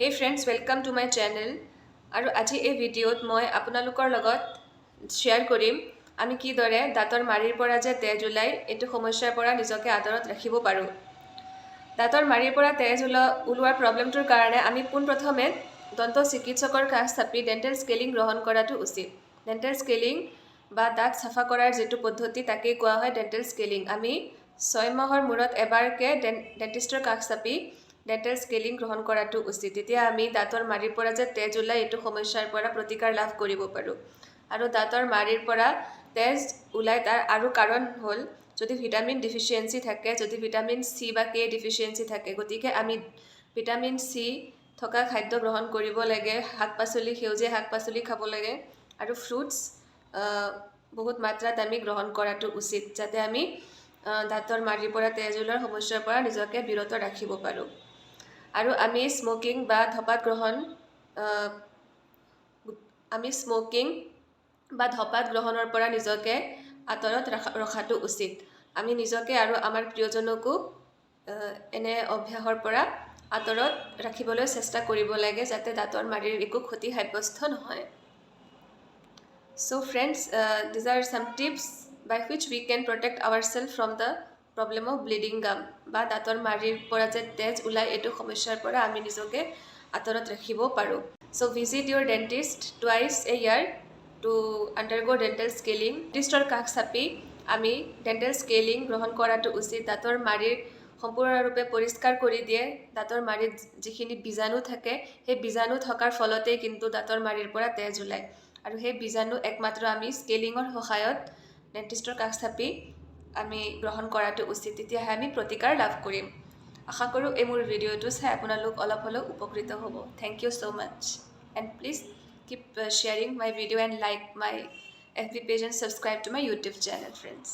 hey friends welcome to my channel और आज এই ভিডিওত মই আপোনালোকৰ লগত শেয়াৰ কৰিম আমি কিদৰে দাঁতৰ মাৰিৰ পৰা যে তেজ ওলাই এটো সমস্যাৰ পৰা নিজকে আদৰত ৰাখিব পাৰো দাঁতৰ মাৰিৰ পৰা তেজ ওলোৱাৰ প্ৰবলেমটোৰ কাৰণে আমি পোনপ্ৰথমে দন্ত চিকিৎসকৰ কাষ চাপি ডেন্টাল স্কেলিং গ্ৰহণ কৰাটো উচিত ডেন্টাল স্কেলিং বা দাঁত সাফা কৰাৰ যেটো পদ্ধতি তাকে কোৱা হয় ডেন্টাল স্কেলিং আমি 6 মাহৰ মূৰত এবাৰকে ডেন্টিষ্টৰ কাষ চাপি ডেন্টাল স্কেলিং গ্ৰহণ কৰাটো উচিত তেতিয়া আমি দাঁতৰ মাৰিৰ পৰা যে তেজ ওলাই এটো সমস্যাৰ পৰা প্ৰতিকাৰ লাভ কৰিব পাৰো আৰু দাঁতৰ মাৰিৰ পৰা তেজ ওলাই তাৰ আৰু কাৰণ হ'ল যদি ভিটামিন ডিফিচিয়েন্সি থাকে যদি ভিটামিন সি বা কে ডিফিচিয়েন্সি থাকে গতিকে আমি ভিটামিন সি থকা খাদ্য গ্ৰহণ কৰিব লাগে শাক-পাচলি সেউজীয়া শাক-পাচলি খাব লাগে আৰু ফ্ৰুটস বহুত মাত্ৰাত আমি গ্ৰহণ কৰাটো উচিত যাতে আমি দাঁতৰ মাৰিৰ পৰা তেজ ওলোৱাৰ সমস্যাৰ পৰা নিজকে বিৰত ৰাখিব পাৰো আৰু আমি স্মোকিং বা ধপাত গ্ৰহণৰ পৰা নিজকে আতৰত ৰখাটো উচিত আমি নিজকে আৰু আমাৰ প্ৰিয়জনকো এনে অভ্যাসৰ পৰা আতৰত ৰাখিবলৈ চেষ্টা কৰিব লাগে যাতে দাঁতৰ মাৰিৰ একো ক্ষতি সাব্যস্ত নহয় So friends, these are some tips by which we can protect ourselves from the problem of bleeding gum বা দাঁতৰ মাৰিৰ পৰা যে তেজ ওলাই এটো সমস্যাৰ পৰা আমি নিজকে আতৰত ৰাখিব পাৰো So visit your dentist twice a year to undergo dental scaling dentistৰ কাষ চাপি আমি dental scaling গ্ৰহণ কৰাটো উচিত দাঁতৰ মাৰিৰ সম্পূৰ্ণৰূপে পৰিষ্কাৰ কৰি দিয়ে দাঁতৰ মাৰিত যিখিনি বীজাণু থাকে সেই বীজাণু থকাৰ ফলতে কিন্তু দাঁতৰ মাৰিৰ পৰা তেজ ওলাই আৰু সেই বীজাণু একমাত্ৰ আমি স্কেলিংৰ সহায়ত ডেন্টিষ্টৰ কাষ চাপি আমি গ্ৰহণ কৰাটো উচিত তেতিয়া আমি প্ৰতিকাৰ লাভ কৰিম আশা কৰো এই মোৰ ভিডিওটো চাই আপোনালোক অলপ হলেও উপকৃত হ'ব thank you so much and please keep sharing my video and like my FB page and subscribe to my YouTube channel friends